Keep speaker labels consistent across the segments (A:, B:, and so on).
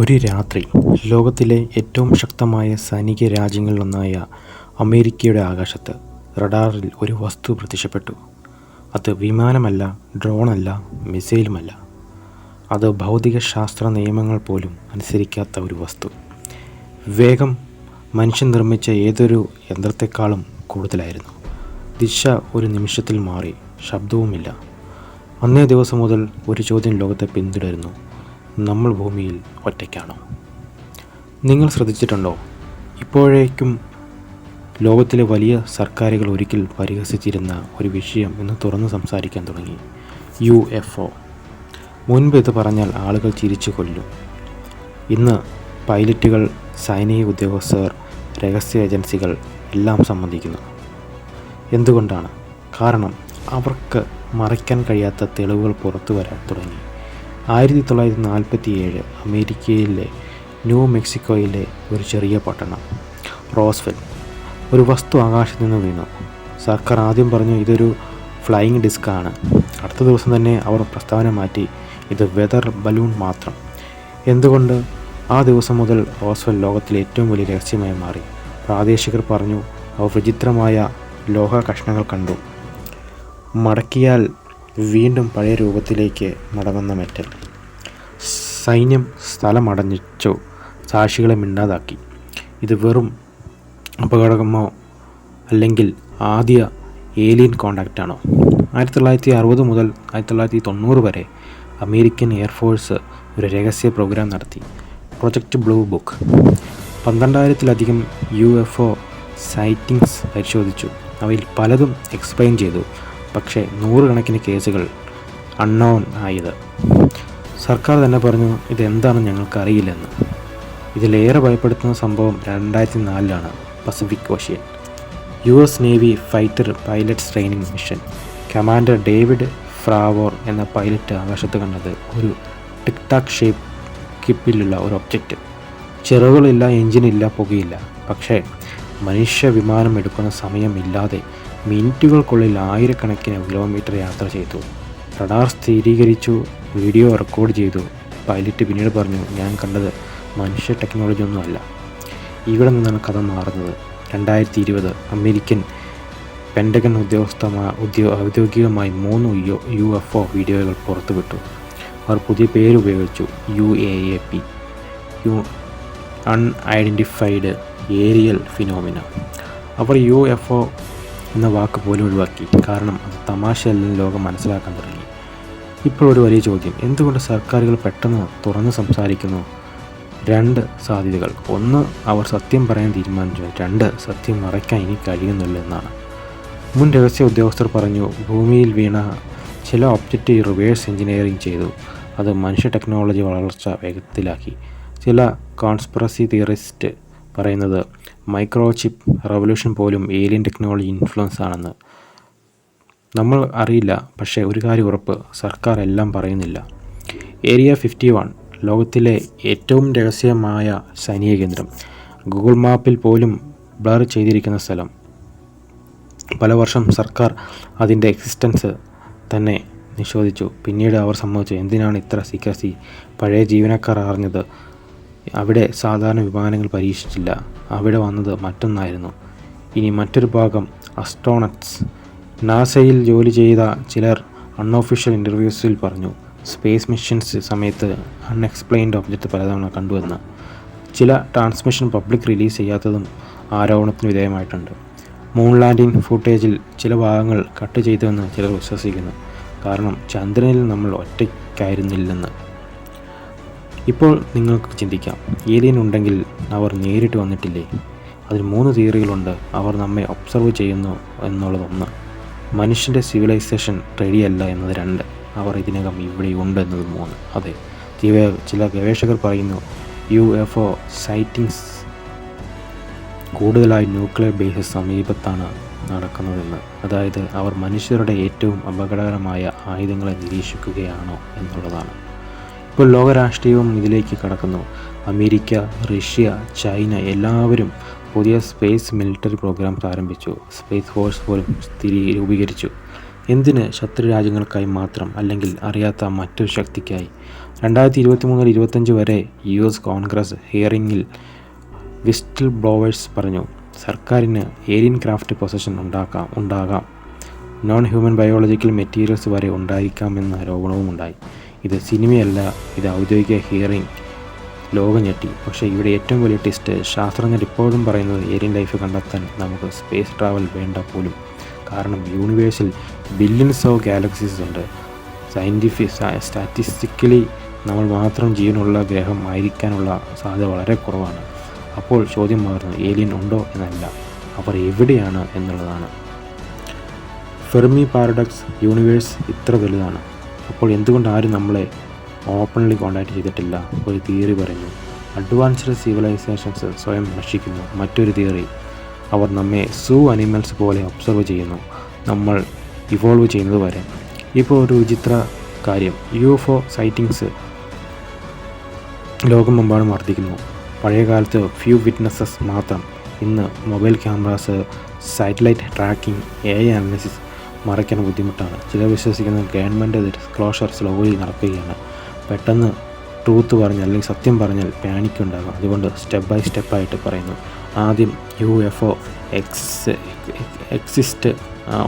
A: ഒരു രാത്രി ലോകത്തിലെ ഏറ്റവും ശക്തമായ സൈനിക രാജ്യങ്ങളിലൊന്നായ അമേരിക്കയുടെ ആകാശത്ത് റഡാറിൽ ഒരു വസ്തു പ്രത്യക്ഷപ്പെട്ടു. അത് വിമാനമല്ല, ഡ്രോണല്ല, മിസൈലുമല്ല. അത് ഭൗതിക ശാസ്ത്ര നിയമങ്ങൾ പോലും അനുസരിക്കാത്ത ഒരു വസ്തു. വേഗം മനുഷ്യൻ നിർമ്മിച്ച ഏതൊരു യന്ത്രത്തെക്കാളും കൂടുതലായിരുന്നു. ദിശ ഒരു നിമിഷത്തിൽ മാറി, ശബ്ദവുമില്ല. അന്നേ ദിവസം മുതൽ ഒരു ചോദ്യം ലോകത്തെ പിന്തുടരുന്നു: നമ്മൾ ഭൂമിയിൽ ഒറ്റയ്ക്കാണോ? നിങ്ങൾ ശ്രദ്ധിച്ചിട്ടുണ്ടോ? ഇപ്പോഴേക്കും ലോകത്തിലെ വലിയ സർക്കാരുകൾ ഒരിക്കൽ പരിഹസിച്ചിരുന്ന ഒരു വിഷയം ഇന്ന് തുറന്ന് സംസാരിക്കാൻ തുടങ്ങി: UFO. മുൻപ് ഇത് പറഞ്ഞാൽ ആളുകൾ ചിരിച്ചു കൊല്ലും. ഇന്ന് പൈലറ്റുകൾ, സൈനിക ഉദ്യോഗസ്ഥർ, രഹസ്യ ഏജൻസികൾ എല്ലാം സമ്മതിക്കുന്നു. എന്തുകൊണ്ടാണ്? കാരണം അവർക്ക് മറയ്ക്കാൻ കഴിയാത്ത തെളിവുകൾ പുറത്തു വരാൻ തുടങ്ങി. 1947 അമേരിക്കയിലെ ന്യൂ മെക്സിക്കോയിലെ ഒരു ചെറിയ പട്ടണം റോസ്വെൽ. ഒരു വസ്തു ആകാശത്ത് നിന്ന് വീണു. സർക്കാർ ആദ്യം പറഞ്ഞു ഇതൊരു ഫ്ലൈയിങ് ഡിസ്ക് ആണ്. അടുത്ത ദിവസം തന്നെ അവർ പ്രസ്താവന മാറ്റി, ഇത് വെതർ ബലൂൺ മാത്രം. എന്തുകൊണ്ട്? ആ ദിവസം മുതൽ റോസ്വെൽ ലോകത്തിലെ ഏറ്റവും വലിയ രഹസ്യമായി മാറി. പ്രാദേശികർ പറഞ്ഞു അവർ വിചിത്രമായ ലോഹ കഷ്ണങ്ങൾ കണ്ടു. മടക്കിയാൽ വീണ്ടും പഴയ രൂപത്തിലേക്ക് മടങ്ങുന്ന മെറ്റൽ. സൈന്യം സ്ഥലമടഞ്ഞു, സാക്ഷികളെ മിണ്ടാതാക്കി. ഇത് വെറും അപകടമോ അല്ലെങ്കിൽ ആദ്യ ഏലിയൻ കോണ്ടാക്റ്റാണോ? 1960 മുതൽ 1990 വരെ അമേരിക്കൻ എയർഫോഴ്സ് ഒരു രഹസ്യ പ്രോഗ്രാം നടത്തി, പ്രൊജക്റ്റ് ബ്ലൂ ബുക്ക്. 12,000-ലധികം UFO സൈറ്റിങ്സ് പരിശോധിച്ചു. അവയിൽ പലതും എക്സ്പ്ലെയിൻ ചെയ്തു. പക്ഷേ നൂറുകണക്കിന് കേസുകൾ അൺനോൺ ആയത്. സർക്കാർ തന്നെ പറഞ്ഞു ഇതെന്താണെന്ന് ഞങ്ങൾക്ക് അറിയില്ലെന്ന്. ഇതിലേറെ ഭയപ്പെടുത്തുന്ന സംഭവം 2004 Pacific Ocean. US navy fighter pilots training mission. Commander David Fravor എന്ന പൈലറ്റ് ആകാശത്ത് കണ്ടത് ഒരു ടിക് ടാക് ഷേപ്പിലുള്ള ഒരു ഒബ്ജക്റ്റ്. ചിറകുകളില്ല, എഞ്ചിനില്ല, പുകയില്ല. പക്ഷേ മനുഷ്യ വിമാനം എടുക്കുന്ന സമയമില്ലാതെ മിനിറ്റുകൾക്കുള്ളിൽ ആയിരക്കണക്കിന് കിലോമീറ്റർ യാത്ര ചെയ്തു. റഡാർ സ്ഥിരീകരിച്ചു, വീഡിയോ റെക്കോർഡ് ചെയ്തു. പൈലറ്റ് പിന്നീട് പറഞ്ഞു, ഞാൻ കണ്ടത് മനുഷ്യ ടെക്നോളജി ഒന്നുമല്ല. ഇവിടെ നിന്നാണ് കഥ മാറുന്നത്. 2020 അമേരിക്കൻ പെൻറ്റഗൺ ഔദ്യോഗികമായി 3 UFO വീഡിയോകൾ പുറത്തുവിട്ടു. അവർ പുതിയ പേര് ഉപയോഗിച്ചു: UAP, അൺഐഡൻറ്റിഫൈഡ് ഏരിയൽ ഫിനോമിന. അവർ UFO എന്ന വാക്ക് പോലും ഒഴിവാക്കി. കാരണം അത് തമാശയല്ലെന്ന് ലോകം മനസ്സിലാക്കാൻ തുടങ്ങി. ഇപ്പോൾ ഒരു വലിയ ചോദ്യം: എന്തുകൊണ്ട് സർക്കാരുകൾ പെട്ടെന്ന് തുറന്ന് സംസാരിക്കുന്നു? 2 സാധ്യതകൾ. 1, അവർ സത്യം പറയാൻ തീരുമാനിച്ചു. 2, സത്യം മറയ്ക്കാൻ ഇനി കഴിയുന്നില്ല എന്നാണ്. മുൻ രഹസ്യ ഉദ്യോഗസ്ഥർ പറഞ്ഞു ഭൂമിയിൽ വീണ ചില ഒബ്ജക്റ്റ് റിവേഴ്സ് എഞ്ചിനീയറിംഗ് ചെയ്തു. അത് മനുഷ്യ ടെക്നോളജി വളർച്ച വേഗത്തിലാക്കി. ചില കോൺസ്പിറസി തിയറിസ്റ്റ് പറയുന്നത് മൈക്രോചിപ്പ് റവല്യൂഷൻ പോലും ഏലിയൻ ടെക്നോളജി ഇൻഫ്ലുവൻസ് ആണെന്ന്. നമ്മൾ അറിയില്ല, പക്ഷേ ഒരു കാര്യം ഉറപ്പ്: സർക്കാർ എല്ലാം പറയുന്നില്ല. ഏരിയ 51 ലോകത്തിലെ ഏറ്റവും രഹസ്യമായ സൈനിക കേന്ദ്രം. ഗൂഗിൾ മാപ്പിൽ പോലും ബ്ലർ ചെയ്തിരിക്കുന്ന സ്ഥലം. പല വർഷം സർക്കാർ അതിൻ്റെ എക്സിസ്റ്റൻസ് തന്നെ നിഷേധിച്ചു. പിന്നീട് അവർ സമ്മതിച്ചു. എന്തിനാണ് ഇത്ര സീക്രസി? പഴയ ജീവനക്കാർ അറിഞ്ഞത്. അവിടെ സാധാരണ വിമാനങ്ങൾ പരീക്ഷിച്ചില്ല. അവിടെ വന്നത് മറ്റൊന്നായിരുന്നു. ഇനി മറ്റൊരു ഭാഗം അസ്ട്രോണറ്റ്സ്. നാസയിൽ ജോലി ചെയ്ത ചിലർ അൺഒഫീഷ്യൽ ഇൻ്റർവ്യൂസിൽ പറഞ്ഞു സ്പേസ് മിഷൻസ് സമയത്ത് അൺഎക്സ്പ്ലെയിൻഡ് ഒബ്ജക്റ്റ് പലതവണ കണ്ടുവെന്ന്. ചില ട്രാൻസ്മിഷൻ പബ്ലിക് റിലീസ് ചെയ്യാത്തതും ആരോപണത്തിന് വിധേയമായിട്ടുണ്ട്. മൂൺ ലാൻഡിംഗ് ഫുട്ടേജിൽ ചില ഭാഗങ്ങൾ കട്ട് ചെയ്തുവെന്ന് ചിലർ വിശ്വസിക്കുന്നു. കാരണം ചന്ദ്രനിൽ നമ്മൾ ഒറ്റയ്ക്കായിരുന്നില്ലെന്ന്. ഇപ്പോൾ നിങ്ങൾക്ക് ചിന്തിക്കാം, ഏലിയൻ ഉണ്ടെങ്കിൽ അവർ നേരിട്ട് വന്നിട്ടില്ലേ? അതിന് 3 തിയറികളുണ്ട്. അവർ നമ്മെ ഒബ്സർവ് ചെയ്യുന്നു എന്നുള്ളത് 1, മനുഷ്യൻ്റെ സിവിലൈസേഷൻ റെഡിയല്ല എന്നത് 2, അവർ ഇതിനകം ഇവിടെ ഉണ്ട് എന്നത് 3. അതെ, ചില ഗവേഷകർ പറയുന്നു UFO സൈറ്റിങ്സ് കൂടുതലായി ന്യൂക്ലിയർ ബേസ് സമീപത്താണ് നടക്കുന്നതെന്ന്. അതായത് അവർ മനുഷ്യരുടെ ഏറ്റവും അപകടകരമായ ആയുധങ്ങളെ നിരീക്ഷിക്കുകയാണോ എന്നുള്ളതാണ്. ഇപ്പോൾ ലോകരാഷ്ട്രീയവും ഇതിലേക്ക് കടക്കുന്നു. അമേരിക്ക, റഷ്യ, ചൈന എല്ലാവരും പുതിയ സ്പേസ് മിലിറ്ററി പ്രോഗ്രാംസ് ആരംഭിച്ചു. സ്പേസ് ഫോഴ്സ് പോലും രൂപീകരിച്ചു. എന്തിന്? ശത്രു രാജ്യങ്ങൾക്കായി മാത്രം, അല്ലെങ്കിൽ അറിയാത്ത മറ്റൊരു ശക്തിക്കായി. 2023-25 വരെ US കോൺഗ്രസ് ഹിയറിംഗിൽ വിസ്റ്റിൽ ബ്ലോവേഴ്സ് പറഞ്ഞു സർക്കാരിന് ഏലിയൻ ക്രാഫ്റ്റ് പൊസഷൻ ഉണ്ടാകാം, നോൺ ഹ്യൂമൻ ബയോളജിക്കൽ മെറ്റീരിയൽസ് വരെ ഉണ്ടായിരിക്കാമെന്ന ആരോപണവും ഉണ്ടായി. ഇത് സിനിമയല്ല, ഇത് ഔദ്യോഗിക ഹിയറിംഗ്. ലോകം ഞെട്ടി. പക്ഷേ ഇവിടെ ഏറ്റവും വലിയ ടെസ്റ്റ്, ശാസ്ത്രജ്ഞർ ഇപ്പോഴും പറയുന്നത് ഏലിയൻ ലൈഫ് കണ്ടെത്താൻ നമുക്ക് സ്പേസ് ട്രാവൽ വേണ്ട പോലും. കാരണം യൂണിവേഴ്സിൽ ബില്യൺസ് ഓഫ് ഗാലക്സീസ് ഉണ്ട്. സ്റ്റാറ്റിസ്റ്റിക്കലി നമ്മൾ മാത്രം ജീവനുള്ള ഗ്രഹം ആയിരിക്കാനുള്ള സാധ്യത വളരെ കുറവാണ്. അപ്പോൾ ചോദ്യം മാറുന്നത് ഏലിയൻ ഉണ്ടോ എന്നല്ല, അവർ എവിടെയാണ് എന്നുള്ളതാണ്. ഫെർമി പാരഡോക്സ്, യൂണിവേഴ്സ് ഇത്ര വലുതാണ്, അപ്പോൾ എന്തുകൊണ്ട് ആരും നമ്മളെ ഓപ്പൺലി കോൺടാക്ട് ചെയ്തിട്ടില്ല? ഒരു തിയറി പറയുന്നു അഡ്വാൻസ്ഡ് സിവിലൈസേഷൻസ് സ്വയം നശിക്കുന്നു. മറ്റൊരു തിയറി, അവർ നമ്മെ അനിമൽസ് പോലെ ഒബ്സർവ് ചെയ്യുന്നു, നമ്മൾ ഇവോൾവ് ചെയ്യുന്നത് വരെ. ഇപ്പോൾ ഒരു വിചിത്ര കാര്യം, UFO സൈറ്റിങ്സ് ലോകമെമ്പാടും വർദ്ധിക്കുന്നു. പഴയ കാലത്ത് ഫ്യൂ വിറ്റ്നസ്സസ് മാത്രം. ഇന്ന് mobile cameras, satellite tracking, AI analysis മറയ്ക്കാൻ ബുദ്ധിമുട്ടാണ്. ചിലർ വിശ്വസിക്കുന്നത് ഗവൺമെൻറ് ഡിസ്ക്ലോഷർ സ്ലോലി നടക്കുകയാണ്. പെട്ടെന്ന് ട്രൂത്ത് പറഞ്ഞാൽ അല്ലെങ്കിൽ സത്യം പറഞ്ഞാൽ പാനിക് ഉണ്ടാകും. അതുകൊണ്ട് സ്റ്റെപ്പ് ബൈ സ്റ്റെപ്പായിട്ട് പറയുന്നു. ആദ്യം UFO എക്സിസ്റ്റ്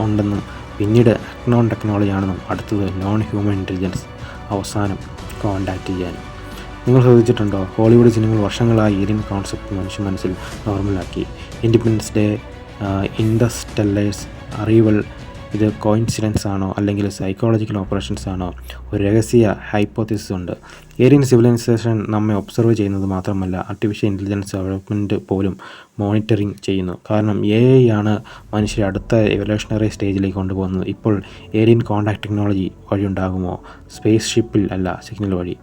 A: ഉണ്ടെന്നും പിന്നീട് അക്നോൺ ടെക്നോളജി ആണെന്നും അടുത്തത് നോൺ ഹ്യൂമൻ ഇൻ്റലിജൻസ്, അവസാനം കോണ്ടാക്റ്റ് ചെയ്യാനും. നിങ്ങൾ ശ്രദ്ധിച്ചിട്ടുണ്ടോ, ഹോളിവുഡ് സിനിമകൾ വർഷങ്ങളായി ഏലിയൻ കോൺസെപ്റ്റ് മനുഷ്യ മനസ്സിൽ നോർമലാക്കി. ഇൻഡിപെൻഡൻസ് ഡേ, ഇൻഡർസ്റ്റെല്ലേഴ്സ്, അറൈവൽ, ഇത് കോയിൻസിഡൻസ് ആണോ അല്ലെങ്കിൽ സൈക്കോളജിക്കൽ ഓപ്പറേഷൻസ് ആണോ? ഒരു രഹസ്യ ഹൈപ്പോത്തിസിസ് ഉണ്ട്. ഏലിയൻ സിവിലൈസേഷൻ നമ്മെ ഒബ്സർവ് ചെയ്യുന്നത് മാത്രമല്ല, ആർട്ടിഫിഷ്യൽ ഇൻ്റലിജൻസ് ഡെവലപ്മെൻറ്റ് പോലും മോണിറ്ററിങ് ചെയ്യുന്നു. കാരണം AI ആണ് മനുഷ്യരെ അടുത്ത എവല്യൂഷണറി സ്റ്റേജിലേക്ക് കൊണ്ടുപോകുന്നത്. ഇപ്പോൾ ഏലിയൻ കോൺടാക്ട് ടെക്നോളജി വഴി ഉണ്ടാകുമോ? സ്പേസ് ഷിപ്പിൽ അല്ല, സിഗ്നൽ വഴി.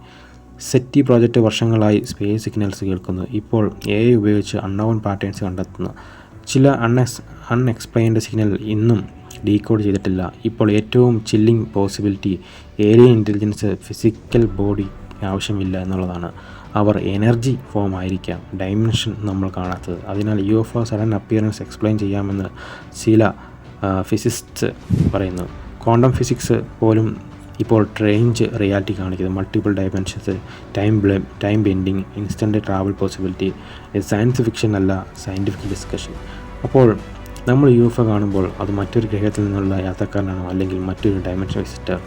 A: സെറ്റി പ്രോജക്റ്റ് വർഷങ്ങളായി സ്പേസ് സിഗ്നൽസ് കേൾക്കുന്നു. ഇപ്പോൾ AI ഉപയോഗിച്ച് അൺനോൺ പാറ്റേൺസ് കണ്ടെത്തുന്നു. ചില അൺഎക്സ്പ്ലെയിൻഡ് സിഗ്നൽ ഇന്നും ഡീകോഡ് ചെയ്തിട്ടില്ല. ഇപ്പോൾ ഏറ്റവും chilling possibility, alien intelligence physical body ആവശ്യമില്ല എന്നുള്ളതാണ്. അവർ എനർജി ഫോം ആയിരിക്കാം, ഡൈമെൻഷൻ നമ്മൾ കാണാത്തത്. അതിനാൽ UFO സഡൻ അപ്പിയറൻസ് എക്സ്പ്ലെയിൻ ചെയ്യാമെന്ന് ചില ഫിസിസിസ്റ്റ് പറയുന്നു. ക്വാണ്ടം ഫിസിക്സ് പോലും ഇപ്പോൾ ട്രേഞ്ച് റിയാലിറ്റി കാണിക്കുന്നത്. Multiple dimensions, time bending, instant travel possibility. ഇത് സയൻസ് ഫിക്ഷൻ അല്ല, സയൻറ്റിഫിക് ഡിസ്കഷൻ. അപ്പോൾ നമ്മൾ UFO കാണുമ്പോൾ അത് മറ്റൊരു ഗ്രഹത്തിൽ നിന്നുള്ള യാത്രക്കാരനാണോ അല്ലെങ്കിൽ മറ്റൊരു ഡയമെൻഷൻ വിസിറ്റർ?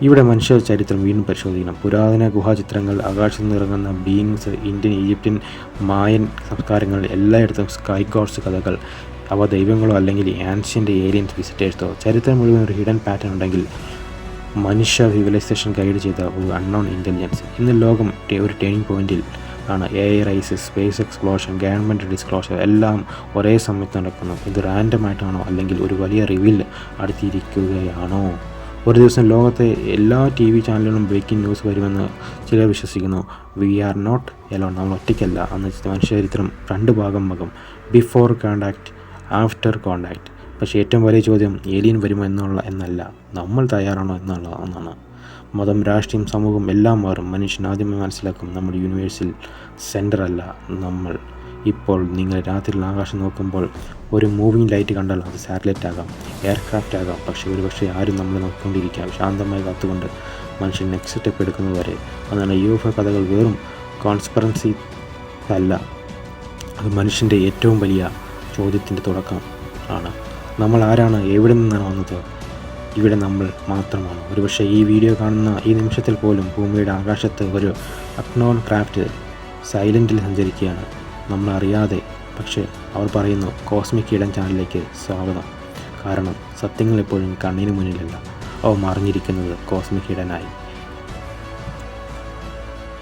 A: ഇവിടെ മനുഷ്യ ചരിത്രം വീണ്ടും പരിശോധിക്കണം. പുരാതന ഗുഹാചിത്രങ്ങൾ, ആകാശത്ത് നിറങ്ങുന്ന ബീയിങ്സ്, ഇന്ത്യൻ, ഈജിപ്ഷ്യൻ, മായൻ സംസ്കാരങ്ങൾ, എല്ലായിടത്തും സ്കൈ ഗോഡ്സ് കഥകൾ. അവ ദൈവങ്ങളോ അല്ലെങ്കിൽ ആൻഷ്യൻ്റ് ഏലിയൻസ് വിസിറ്റേഴ്സോ? ചരിത്രം മുഴുവൻ ഒരു ഹിഡൻ പാറ്റേൺ ഉണ്ടെങ്കിൽ മനുഷ്യ സിവിലൈസേഷൻ ഗൈഡ് ചെയ്ത ഒരു അൺനോൺ ഇൻ്റലിജൻസ്. ഇന്ന് ലോകം ഒരു ടേണിംഗ് പോയിന്റിൽ ആണ്. AI rise, space explosion, government disclosure എല്ലാം ഒരേ സമയത്ത് നടക്കുന്നു. ഇത് റാൻഡമായിട്ടാണോ അല്ലെങ്കിൽ ഒരു വലിയ റിവീൽ അടുത്തിരിക്കുകയാണോ? ഒരു ദിവസം ലോകത്തെ എല്ലാ TV ചാനലുകളും ബ്രേക്കിംഗ് ന്യൂസ് വരുമെന്ന് ചിലർ വിശ്വസിക്കുന്നു. വി ആർ നോട്ട് എലോൺ, നമ്മൾ ഒറ്റയ്ക്കല്ല. അന്ന് മനുഷ്യചരിത്രം 2 ഭാഗം ആകും, ബിഫോർ കോണ്ടാക്ട്, ആഫ്റ്റർ കോണ്ടാക്ട്. പക്ഷേ ഏറ്റവും വലിയ ചോദ്യം ഏലിയൻ വരുമോ എന്നല്ല, നമ്മൾ തയ്യാറാണോ എന്നുള്ളതാണ്. മതം, രാഷ്ട്രീയം, സമൂഹം എല്ലാം മാറും. മനുഷ്യൻ ആദ്യമേ മനസ്സിലാക്കും നമ്മൾ യൂണിവേഴ്സിൽ സെൻറ്റർ അല്ല. നമ്മൾ ഇപ്പോൾ നിങ്ങൾ രാത്രിയിൽ ആകാശം നോക്കുമ്പോൾ ഒരു മൂവിങ് ലൈറ്റ് കണ്ടാൽ അത് സാറ്റലൈറ്റ് ആകാം, എയർക്രാഫ്റ്റ് ആകാം. പക്ഷേ ഒരുപക്ഷെ ആരും നമ്മൾ നോക്കിക്കൊണ്ടിരിക്കാം, ശാന്തമായി കാത്തുകൊണ്ട് മനുഷ്യൻ നെക്സ്റ്റ് സ്റ്റെപ്പ് എടുക്കുന്നതുവരെ. അതാണ് UFO കഥകൾ വെറും കോൺസ്പിറൻസി അല്ല, അത് മനുഷ്യൻ്റെ ഏറ്റവും വലിയ ചോദ്യത്തിൻ്റെ തുടക്കം ആണ്. നമ്മൾ ആരാണ്? എവിടെ നിന്നാണ് വന്നത്? ഇവിടെ നമ്മൾ മാത്രമാണ്. ഒരുപക്ഷെ ഈ വീഡിയോ കാണുന്ന ഈ നിമിഷത്തിൽ പോലും ഭൂമിയുടെ ആകാശത്ത് ഒരു അക്നോൺ ക്രാഫ്റ്റ് സൈലൻറ്റിൽ സഞ്ചരിക്കുകയാണ്, നമ്മളറിയാതെ. പക്ഷേ അവർ പറയുന്നു കോസ്മിക് ഇടൻ ചാനലിലേക്ക് സ്വാഗതം. കാരണം സത്യങ്ങൾ എപ്പോഴും കണ്ണിന് മുന്നിലല്ല, അവ മറിഞ്ഞിരിക്കുന്നത് കോസ്മിക് ഇടനായി.